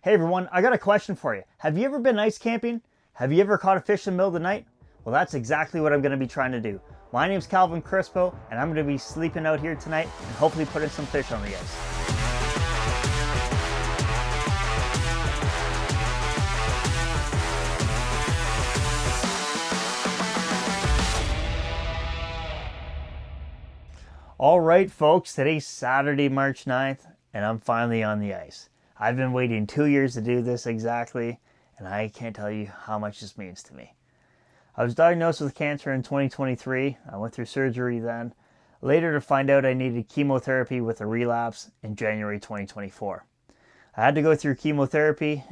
Hey everyone, I got a question for you. Have you ever been ice camping? Have you ever caught a fish in the middle of the night? Well, that's exactly what I'm going to be trying to do. My name's Calvin Crispo, and I'm going to be sleeping out here tonight and hopefully putting some fish on the ice. All right, folks, today's Saturday, March 9th, and I'm finally on the ice. I've been waiting 2 years to do this exactly, and I can't tell you how much this means to me. I was diagnosed with cancer in 2023. I went through surgery then, later to find out I needed chemotherapy with a relapse in January 2024. I had to go through chemotherapy,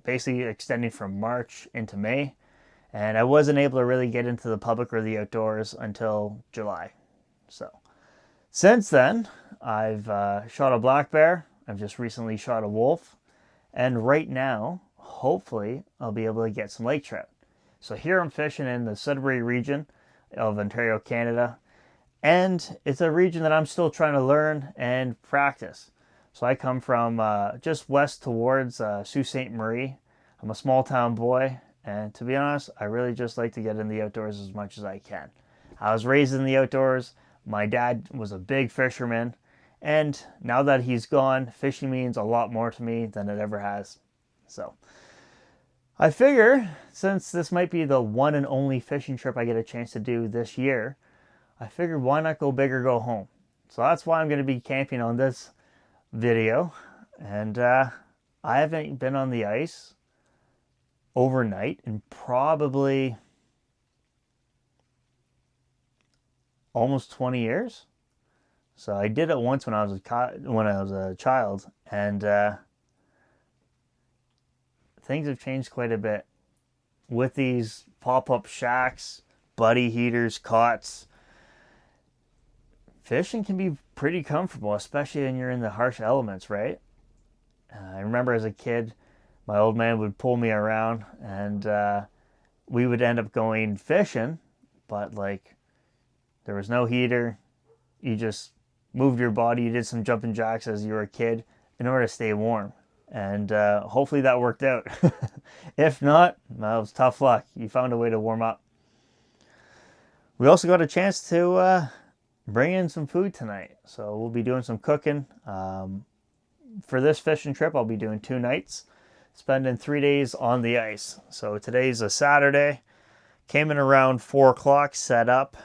basically extending from March into May, and I wasn't able to really get into the public or the outdoors until July. So, since then, I've shot a black bear. I've just recently shot a wolf. And right now, hopefully, I'll be able to get some lake trout. So here I'm fishing in the Sudbury region of Ontario, Canada. And it's a region that I'm still trying to learn and practice. So I come from just west towards Sault Ste. Marie. I'm a small town boy. And to be honest, I really just like to get in the outdoors as much as I can. I was raised in the outdoors. My dad was a big fisherman, and now that he's gone, fishing means a lot more to me than it ever has. So I figure, since this might be the one and only fishing trip I get a chance to do this year, I figured why not go big or go home. So that's why I'm going to be camping on this video. And I haven't been on the ice overnight in probably almost 20 years. So I did it once when I was a child, and things have changed quite a bit with these pop-up shacks, buddy heaters, cots. Fishing can be pretty comfortable, especially when you're in the harsh elements, right? I remember as a kid, my old man would pull me around, and we would end up going fishing, but like, there was no heater. You just moved your body. You did some jumping jacks as you were a kid in order to stay warm. And hopefully that worked out. If not, well, it was tough luck. You found a way to warm up. We also got a chance to bring in some food tonight. So we'll be doing some cooking. For this fishing trip, I'll be doing 2 nights, spending 3 days on the ice. So today's a Saturday. Came in around 4 o'clock, set up.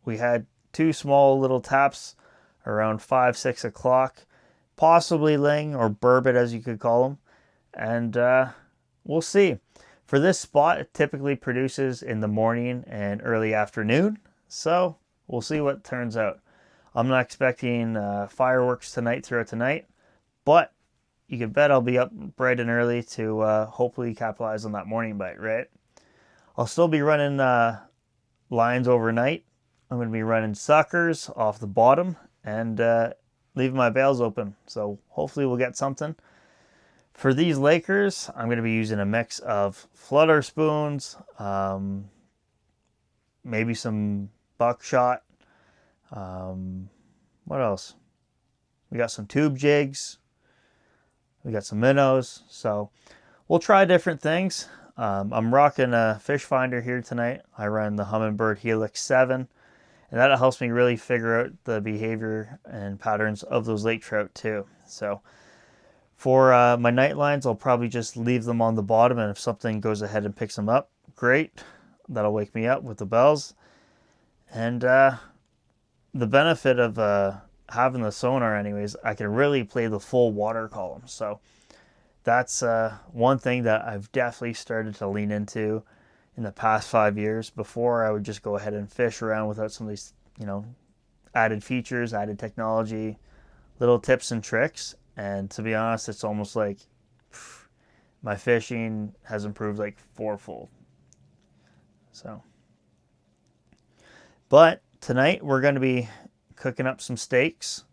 We had 2 small little taps around 5, 6 o'clock, possibly ling or burbot as you could call them. And we'll see. For this spot, it typically produces in the morning and early afternoon. So we'll see what turns out. I'm not expecting fireworks tonight throughout the night, but you can bet I'll be up bright and early to hopefully capitalize on that morning bite, right? I'll still be running lines overnight. I'm going to be running suckers off the bottom and leaving my bails open. So hopefully we'll get something. For these Lakers, I'm going to be using a mix of flutter spoons, maybe some buckshot. What else? We got some tube jigs. We got some minnows. So we'll try different things. I'm rocking a fish finder here tonight. I run the Humminbird Helix 7, and that helps me really figure out the behavior and patterns of those lake trout too. So for my night lines, I'll probably just leave them on the bottom, and if something goes ahead and picks them up, great. That'll wake me up with the bells. And the benefit of having the sonar anyways, I can really play the full water column. So that's one thing that I've definitely started to lean into in the past 5 years. Before, I would just go ahead and fish around without some of these, added features, added technology, little tips and tricks. And to be honest, it's almost like my fishing has improved like 4-fold. So, but tonight we're going to be cooking up some steaks.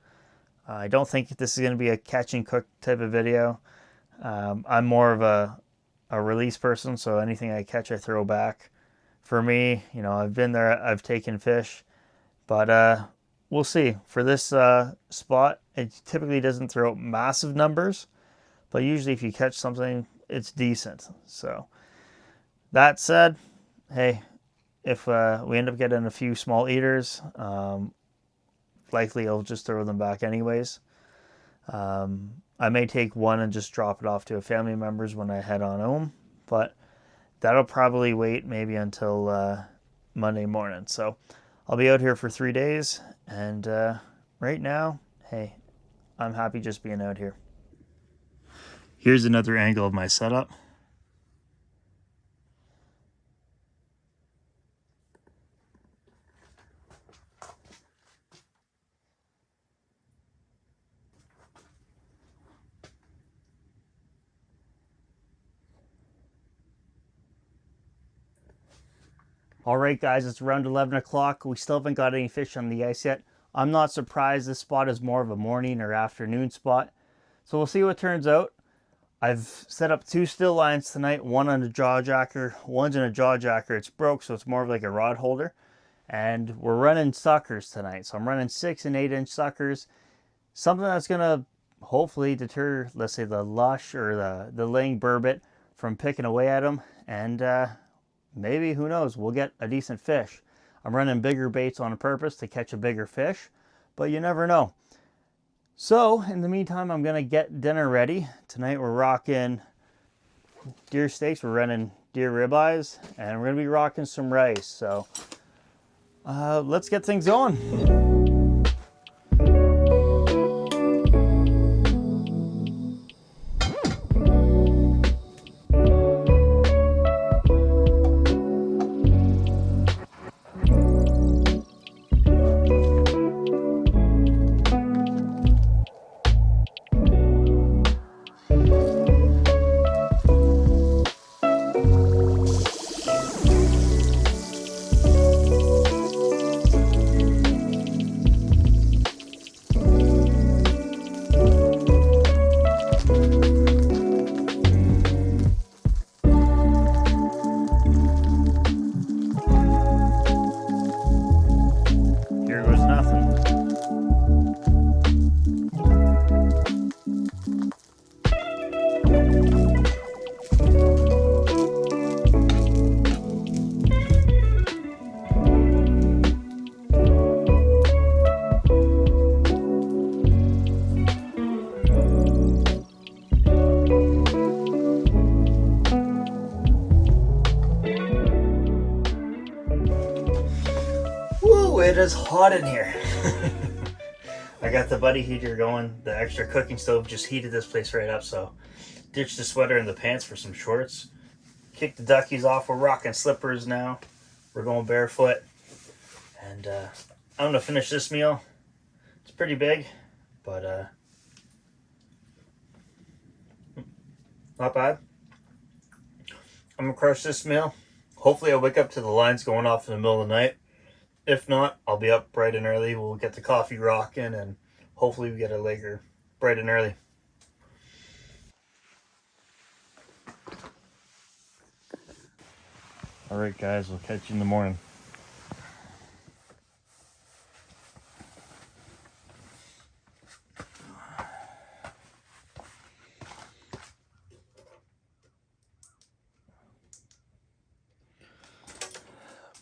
I don't think this is going to be a catch and cook type of video. I'm more of a release person, so anything I catch I throw back. For me, I've been there, I've taken fish, but we'll see. For this spot, it typically doesn't throw out massive numbers, but usually if you catch something, it's decent. So that said, hey, if we end up getting a few small eaters, likely I'll just throw them back anyways. I may take one and just drop it off to a family members when I head on home, but that'll probably wait maybe until Monday morning. So I'll be out here for 3 days, and right now, hey, I'm happy just being out here. Here's another angle of my setup. All right, guys, it's around 11 o'clock. We still haven't got any fish on the ice yet. I'm not surprised. This spot is more of a morning or afternoon spot. So we'll see what turns out. I've set up 2 still lines tonight, one on a jaw jacker, one's in a jaw jacker. It's broke, so it's more of like a rod holder. And we're running suckers tonight. So I'm running 6 and 8 inch suckers. Something that's going to hopefully deter, let's say, the lush or the laying burbot from picking away at them. And maybe, who knows, we'll get a decent fish. I'm running bigger baits on purpose to catch a bigger fish, but you never know. So, in the meantime, I'm going to get dinner ready. Tonight we're rocking deer steaks, we're running deer ribeyes, and we're going to be rocking some rice. So, let's get things going. Here goes nothing. Woo, it is hot in here. I got the buddy heater going. The extra cooking stove just heated this place right up, so ditched the sweater and the pants for some shorts. Kicked the duckies off. We're rocking slippers now. We're going barefoot. And I'm going to finish this meal. It's pretty big, but not bad. I'm going to crush this meal. Hopefully I'll wake up to the lines going off in the middle of the night. If not, I'll be up bright and early. We'll get the coffee rocking, and hopefully we get a Laker bright and early. All right, guys, we'll catch you in the morning.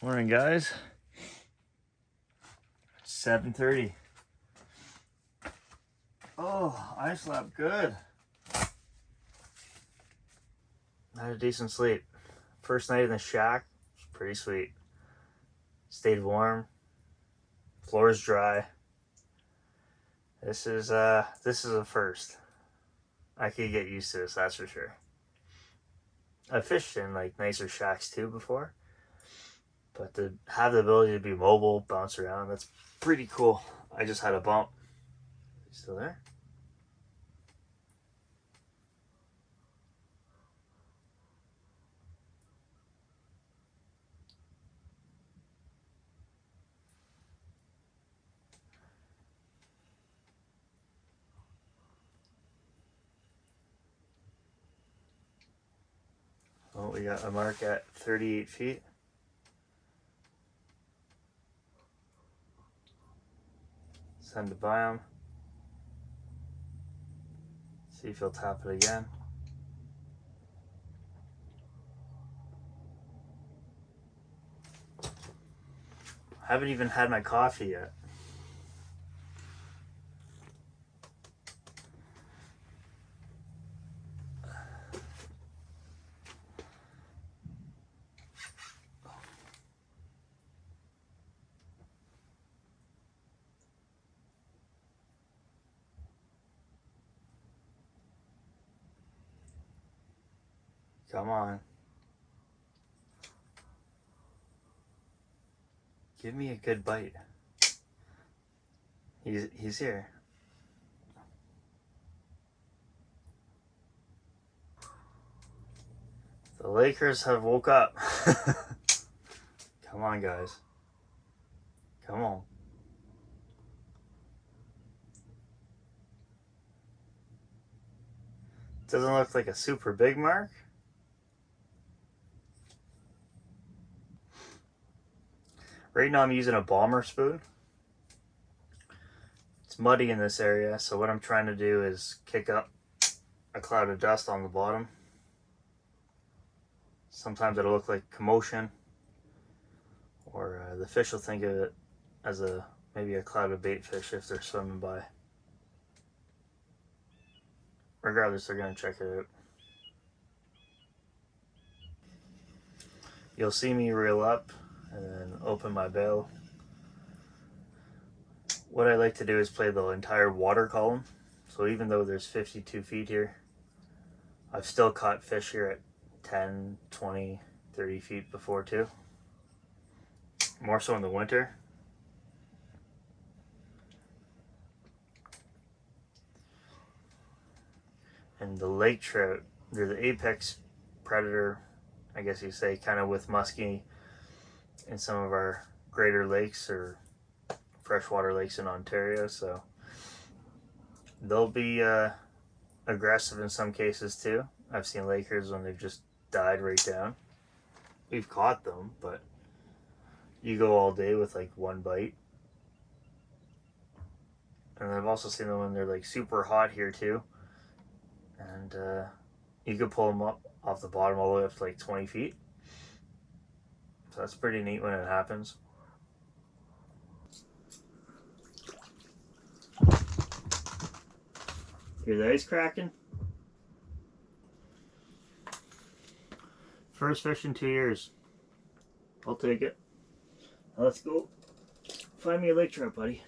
Morning, guys. 7:30. Oh, I slept good. I had a decent sleep. First night in the shack was pretty sweet. Stayed warm. Floor's dry. This is a first. I could get used to this, that's for sure. I fished in like nicer shacks too before, but to have the ability to be mobile, bounce around, that's pretty cool. I just had a bump. Still there? Oh, we got a mark at 38 feet. It's time to buy them. See if he'll tap it again. I haven't even had my coffee yet. Come on. Give me a good bite. He's here. The Lakers have woke up. Come on, guys. Come on. Doesn't look like a super big mark. Right now I'm using a bomber spoon. It's muddy in this area, so what I'm trying to do is kick up a cloud of dust on the bottom. Sometimes it'll look like commotion, or the fish will think of it as maybe a cloud of bait fish if they're swimming by. Regardless, they're going to check it out. You'll see me reel up and then open my bail. What I like to do is play the entire water column. So even though there's 52 feet here, I've still caught fish here at 10, 20, 30 feet before too. More so in the winter. And the lake trout, they're the apex predator, I guess you say, kind of with muskie in some of our greater lakes or freshwater lakes in Ontario. So they'll be aggressive in some cases too. I've seen Lakers when they've just died right down. We've caught them, but you go all day with like one bite. And I've also seen them when they're like super hot here too. And you could pull them up off the bottom all the way up to like 20 feet. So that's pretty neat when it happens. Hear the ice cracking? First fish in 2 years. I'll take it. Let's go find me a lake trout, buddy.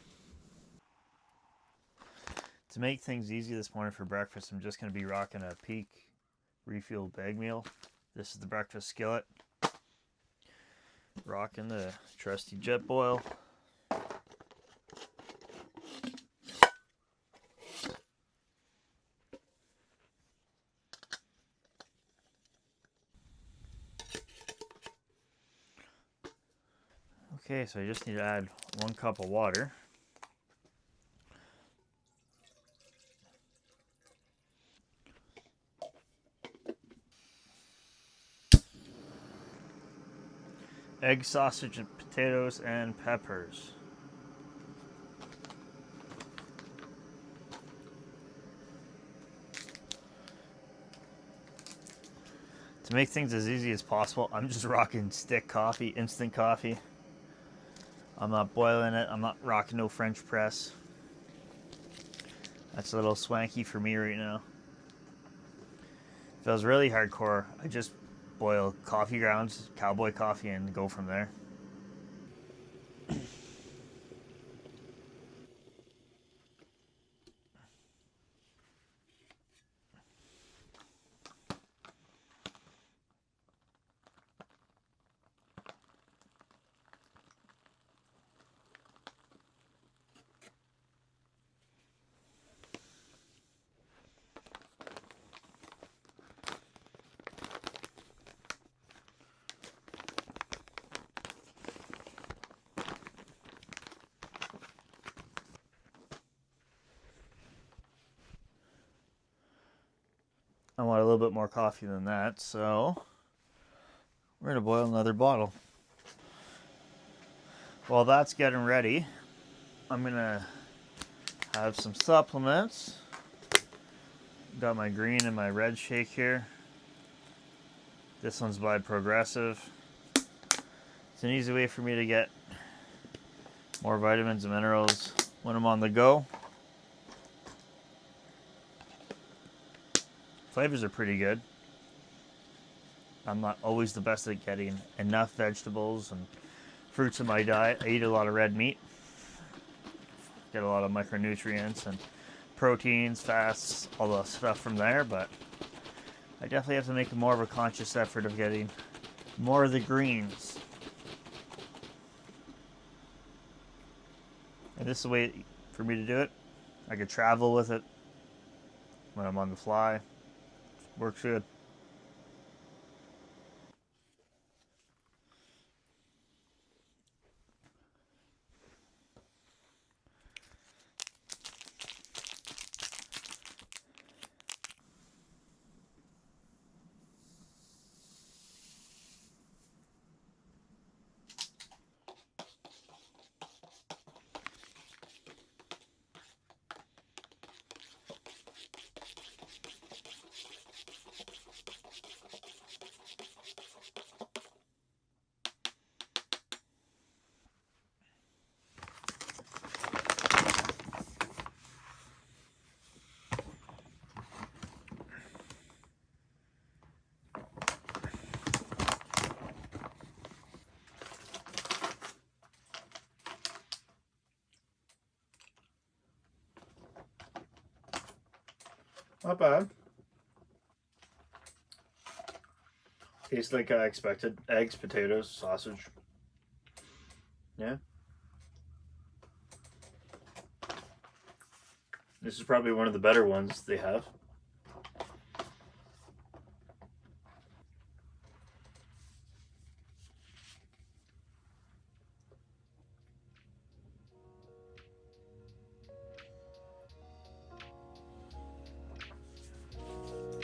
To make things easy this morning for breakfast, I'm just going to be rocking a Peak refuel bag meal. This is the breakfast skillet. Rocking the trusty jet boil. Okay, so I just need to add 1 cup of water. Egg, sausage, and potatoes, and peppers. To make things as easy as possible, I'm just rocking stick coffee, instant coffee. I'm not boiling it. I'm not rocking no French press. That's a little swanky for me right now. If it was really hardcore, I just boil coffee grounds, cowboy coffee, and go from there. I want a little bit more coffee than that, so we're going to boil another bottle. While that's getting ready, I'm going to have some supplements. Got my green and my red shake here. This one's by Progressive. It's an easy way for me to get more vitamins and minerals when I'm on the go. Flavors are pretty good. I'm not always the best at getting enough vegetables and fruits in my diet. I eat a lot of red meat. Get a lot of micronutrients and proteins, fats, all the stuff from there, but I definitely have to make more of a conscious effort of getting more of the greens. And this is the way for me to do it. I could travel with it when I'm on the fly. Works good. Not bad. Tastes like I expected. Eggs, potatoes, sausage. Yeah. This is probably one of the better ones they have.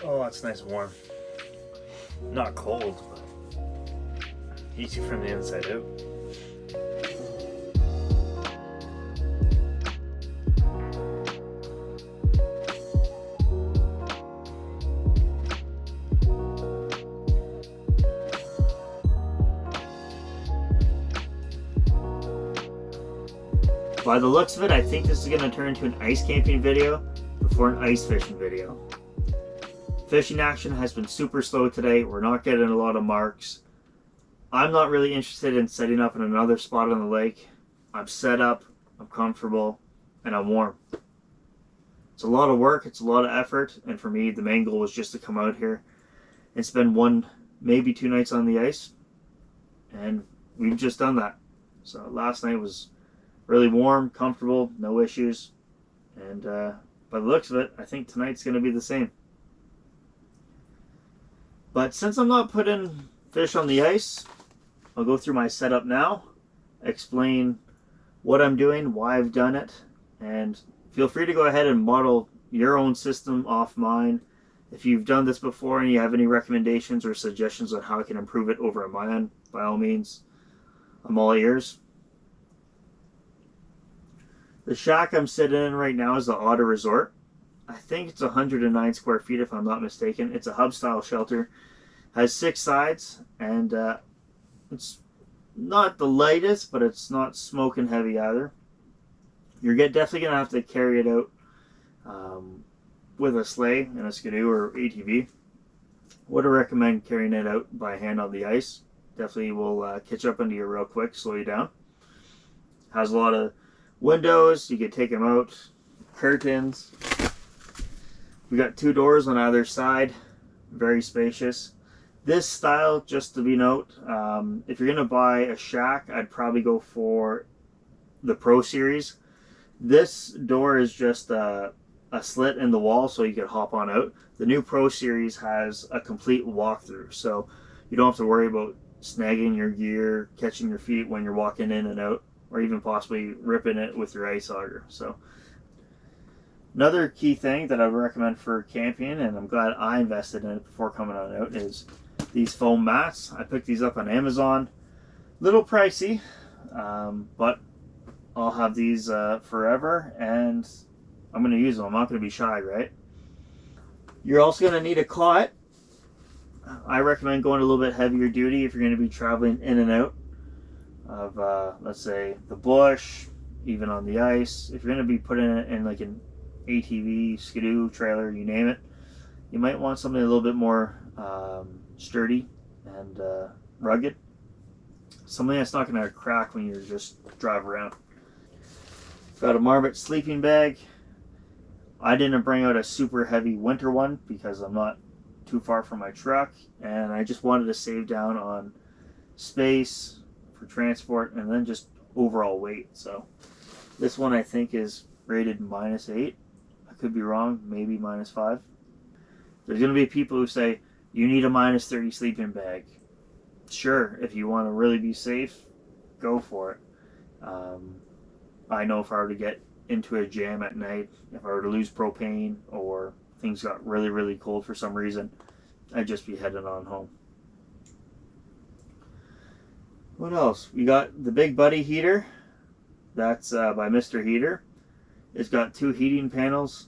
Oh, that's nice and warm. Not cold, but easy from the inside out. By the looks of it, I think this is going to turn into an ice camping video before an ice fishing video. Fishing action has been super slow today. We're not getting a lot of marks. I'm not really interested in setting up in another spot on the lake. I'm set up, I'm comfortable, and I'm warm. It's a lot of work, it's a lot of effort, and for me, the main goal was just to come out here and spend one, maybe 2 nights on the ice. And we've just done that. So last night was really warm, comfortable, no issues. And by the looks of it, I think tonight's going to be the same. But since I'm not putting fish on the ice, I'll go through my setup now, explain what I'm doing, why I've done it, and feel free to go ahead and model your own system off mine. If you've done this before and you have any recommendations or suggestions on how I can improve it over at my end, by all means, I'm all ears. The shack I'm sitting in right now is the Otter Resort. I think it's 109 square feet if I'm not mistaken. It's a hub style shelter. Has 6 sides, and it's not the lightest, but it's not smoking heavy either. You're definitely going to have to carry it out with a sleigh and a skidoo or ATV. Would recommend carrying it out by hand on the ice. Definitely will catch up into you real quick, slow you down. Has a lot of windows, you can take them out, curtains. We got 2 doors on either side, very spacious. This style, just to be note, if you're gonna buy a shack, I'd probably go for the Pro Series. This door is just a slit in the wall so you can hop on out. The new Pro Series has a complete walkthrough, so you don't have to worry about snagging your gear, catching your feet when you're walking in and out, or even possibly ripping it with your ice auger. So another key thing that I would recommend for camping, and I'm glad I invested in it before coming on out, is these foam mats. I picked these up on Amazon. Little pricey, but I'll have these forever, and I'm going to use them. I'm not going to be shy, right? You're also going to need a cot. I recommend going a little bit heavier duty if you're going to be traveling in and out of, let's say, the bush, even on the ice. If you're going to be putting it in like an ATV, skidoo, trailer, you name it, you might want something a little bit more sturdy and rugged. Something that's not going to crack when you just drive around. Got a Marmot sleeping bag. I didn't bring out a super heavy winter one because I'm not too far from my truck, and I just wanted to save down on space for transport and then just overall weight. So this one I think is rated -8. I could be wrong, maybe -5. There's going to be people who say you need a -30 sleeping bag. Sure, if you want to really be safe, go for it. I know if I were to get into a jam at night, if I were to lose propane or things got really, really cold for some reason, I'd just be heading on home. What else? We got the Big Buddy heater. That's by Mr. Heater. It's got 2 heating panels.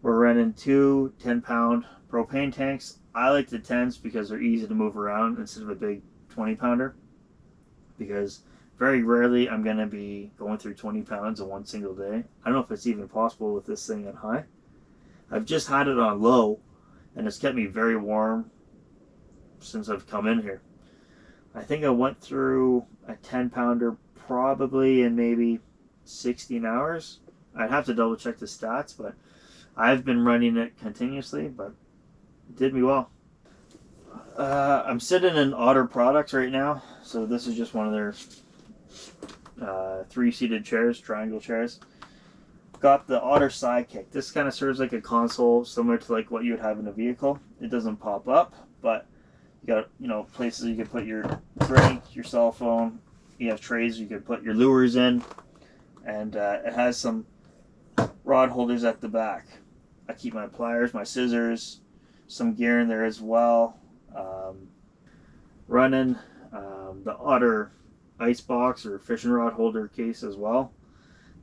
We're running 2 10-pound propane tanks. I like the 10s because they're easy to move around instead of a big 20-pounder. Because very rarely I'm going to be going through 20 pounds in one single day. I don't know if it's even possible with this thing on high. I've just had it on low, and it's kept me very warm since I've come in here. I think I went through a 10-pounder probably in maybe 16 hours. I'd have to double check the stats, but I've been running it continuously, but it did me well. I'm sitting in Otter Products right now, so this is just one of their 3-seated chairs, triangle chairs. Got the Otter Sidekick. This kind of serves like a console, similar to like what you would have in a vehicle. It doesn't pop up, but you got, you know, places you can put your drink, your cell phone. You have trays you can put your lures in, and it has some rod holders at the back. I keep my pliers, my scissors, some gear in there as well. Running the Otter ice box or fishing rod holder case as well.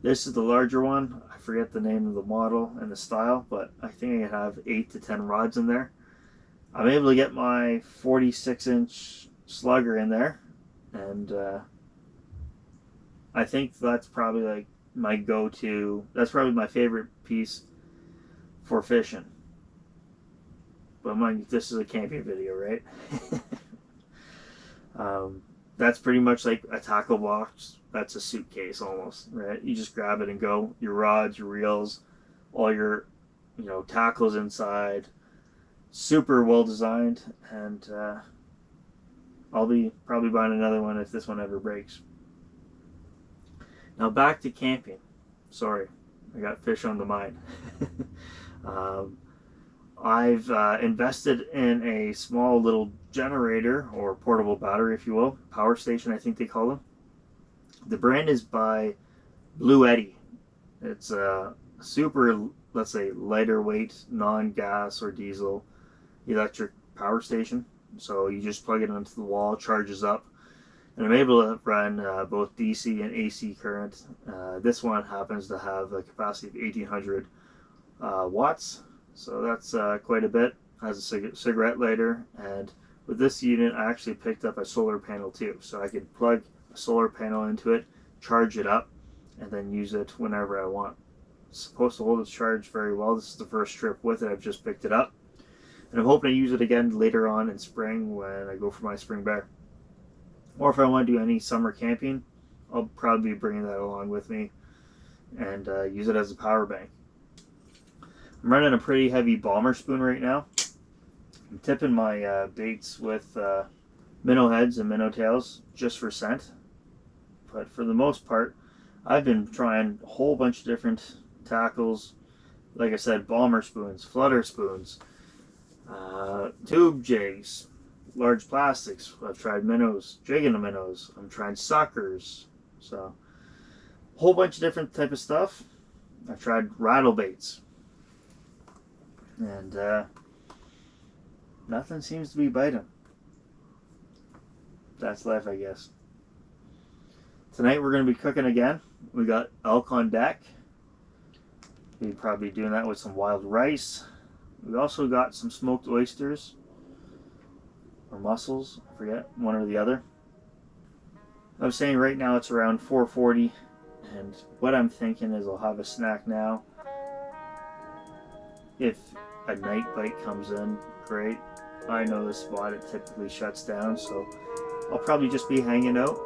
This is the larger one. I forget the name of the model and the style, but I think I have 8 to 10 rods in there. I'm able to get my 46-inch slugger in there, and I think that's probably like my go-to. That's probably my favorite piece for fishing. But mind you, this is a camping video, right? That's pretty much like a tackle box. That's a suitcase almost, right? You just grab it and go. Your rods, your reels, all your, you know, tackles inside. Super well designed, and I'll be probably buying another one if this one ever breaks. Now back to camping. Sorry, I got fish on the mind. I've invested in a small little generator, or portable battery if you will, power station I think they call them. The brand is by Blue Eddy. It's a super, let's say, lighter weight, non-gas or diesel electric power station. So you just plug it onto the wall, charges up, and I'm able to run both DC and AC current. This one happens to have a capacity of 1800 watts. So that's quite a bit. Has a cigarette lighter, and with this unit I actually picked up a solar panel too. So I could plug a solar panel into it, charge it up, and then use it whenever I want. It's supposed to hold its charge very well. This is the first trip with it. I've just picked it up, and I'm hoping to use it again later on in spring when I go for my spring bear. Or if I want to do any summer camping, I'll probably be bringing that along with me and use it as a power bank. I'm running a pretty heavy bomber spoon right now. I'm tipping my baits with minnow heads and minnow tails just for scent. But for the most part, I've been trying a whole bunch of different tackles. Like I said, bomber spoons, flutter spoons, tube jigs, large plastics. I've tried minnows, jigging the minnows. I'm trying suckers. So, a whole bunch of different type of stuff. I've tried rattle baits. And nothing seems to be biting. That's life, I guess. Tonight we're going to be cooking again. We got elk on deck. We'll probably be doing that with some wild rice, We also got some smoked oysters or mussels, I forget, one or the other. I was saying right now it's around 4:40, and what I'm thinking is I'll have a snack now. If a night bite comes in, great. I know the spot, it typically shuts down, so I'll probably just be hanging out.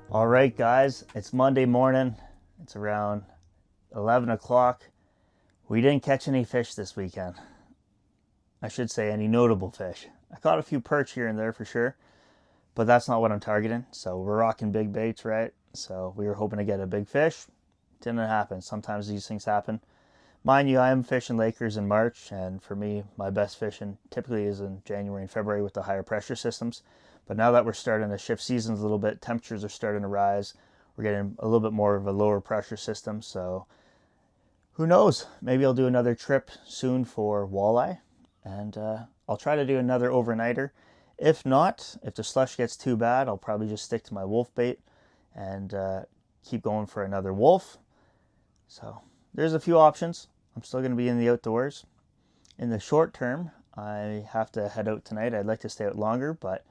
All right, guys, it's Monday morning. It's around 11 o'clock. We didn't catch any fish this weekend. I should say any notable fish. I caught a few perch here and there for sure, but that's not what I'm targeting. So we're rocking big baits, right? So we were hoping to get a big fish. Didn't happen. Sometimes these things happen. Mind you, I am fishing Lakers in March, and for me, my best fishing typically is in January and February with the higher pressure systems. But now that we're starting to shift seasons a little bit, temperatures are starting to rise. We're getting a little bit more of a lower pressure system. So who knows? Maybe I'll do another trip soon for walleye, and I'll try to do another overnighter. If not, if the slush gets too bad, I'll probably just stick to my wolf bait and keep going for another wolf. So there's a few options. I'm still going to be in the outdoors. In the short term, I have to head out tonight. I'd like to stay out longer, but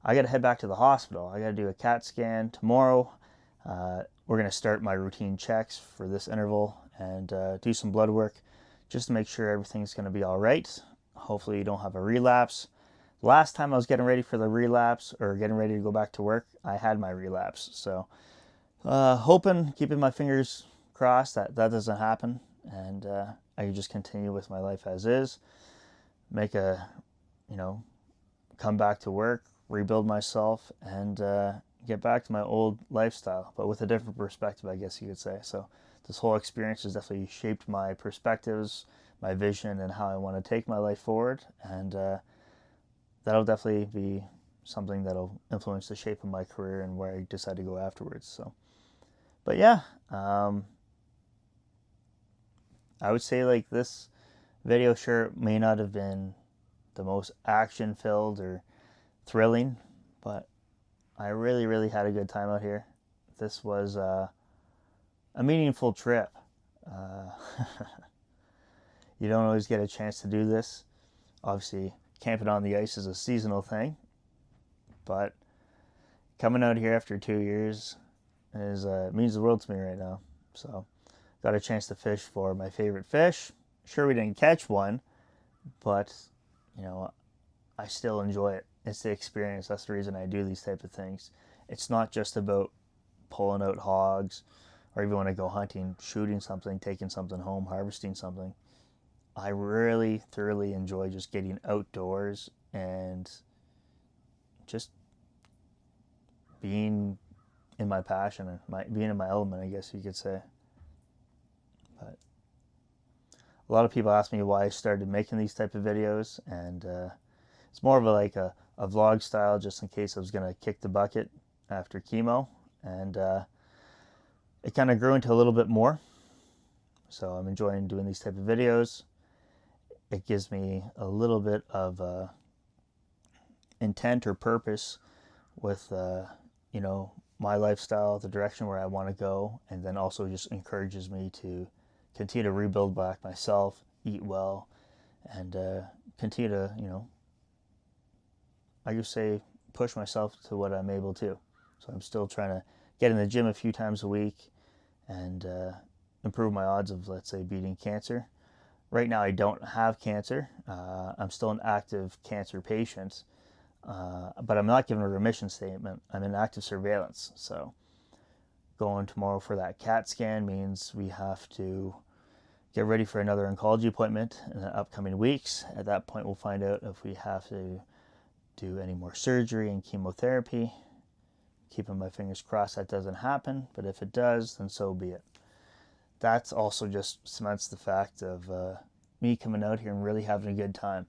I got to head back to the hospital. I got to do a CAT scan tomorrow. We're going to start my routine checks for this interval and do some blood work just to make sure everything's going to be all right. Hopefully you don't have a relapse. Last time I was getting ready for the relapse or getting ready to go back to work, I had my relapse. So hoping, keeping my fingers crossed that doesn't happen, and I can just continue with my life as is, make come back to work, rebuild myself, and get back to my old lifestyle, but with a different perspective, I guess you could say. So this whole experience has definitely shaped my perspectives, my vision, and how I want to take my life forward, and that'll definitely be something that'll influence the shape of my career and where I decide to go afterwards. So, but yeah, I would say like this video sure may not have been the most action filled or thrilling, but I really had a good time out here. This was a meaningful trip. You don't always get a chance to do this. Obviously, camping on the ice is a seasonal thing, but coming out here after 2 years is means the world to me right now. So got a chance to fish for my favorite fish. Sure, we didn't catch one, but I still enjoy it. It's the experience. That's the reason I do these type of things. It's not just about pulling out hogs, or even when I go hunting, shooting something, taking something home, harvesting something. I really thoroughly enjoy just getting outdoors and just being in my passion and being in my element, I guess you could say. But a lot of people ask me why I started making these type of videos, and it's more of a vlog style, just in case I was going to kick the bucket after chemo, and it kind of grew into a little bit more. So I'm enjoying doing these type of videos. It gives me a little bit of intent or purpose with my lifestyle, the direction where I want to go, and then also just encourages me to continue to rebuild back myself, eat well, and continue to I just say push myself to what I'm able to. So I'm still trying to get in the gym a few times a week and improve my odds of, let's say, beating cancer. Right now I don't have cancer. I'm still an active cancer patient, but I'm not given a remission statement. I'm in active surveillance. So going tomorrow for that CAT scan means we have to get ready for another oncology appointment in the upcoming weeks. At that point, we'll find out if we have to do any more surgery and chemotherapy. Keeping my fingers crossed that doesn't happen, but if it does, then so be it. That's also just cements the fact of me coming out here and really having a good time.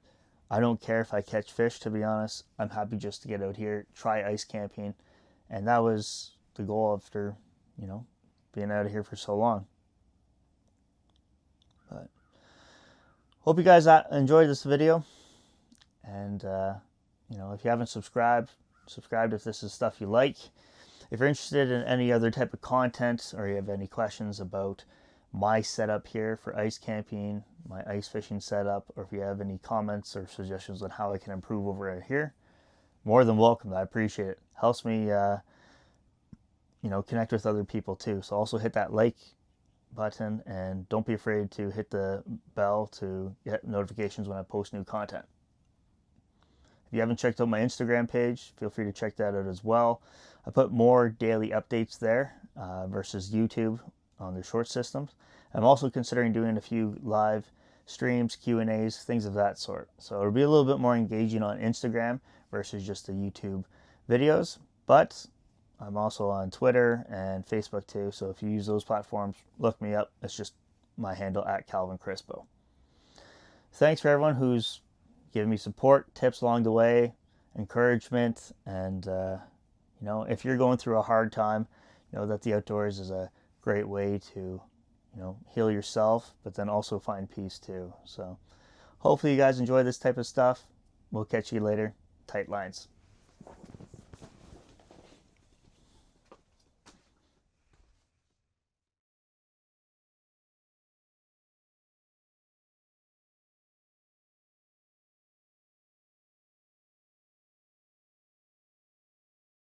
I don't care if I catch fish, to be honest. I'm happy just to get out here, try ice camping, and that was the goal after, being out of here for so long. But hope you guys enjoyed this video, and if you haven't subscribed if this is stuff you like. If you're interested in any other type of content, or you have any questions about my setup here for ice camping, my ice fishing setup, or if you have any comments or suggestions on how I can improve over here, more than welcome. I appreciate it. Helps me connect with other people too. So also hit that like button, and don't be afraid to hit the bell to get notifications when I post new content. If you haven't checked out my Instagram page, feel free to check that out as well. I put more daily updates there versus YouTube on their short systems. I'm also considering doing a few live streams, Q&As, things of that sort. So it'll be a little bit more engaging on Instagram versus just the YouTube videos. But I'm also on Twitter and Facebook too. So if you use those platforms, look me up. It's just my handle @CalvinCrispo. Thanks for everyone who's given me support, tips along the way, encouragement, and if you're going through a hard time, know that the outdoors is a great way to heal yourself, but then also find peace too. So hopefully you guys enjoy this type of stuff. We'll catch you later. Tight lines.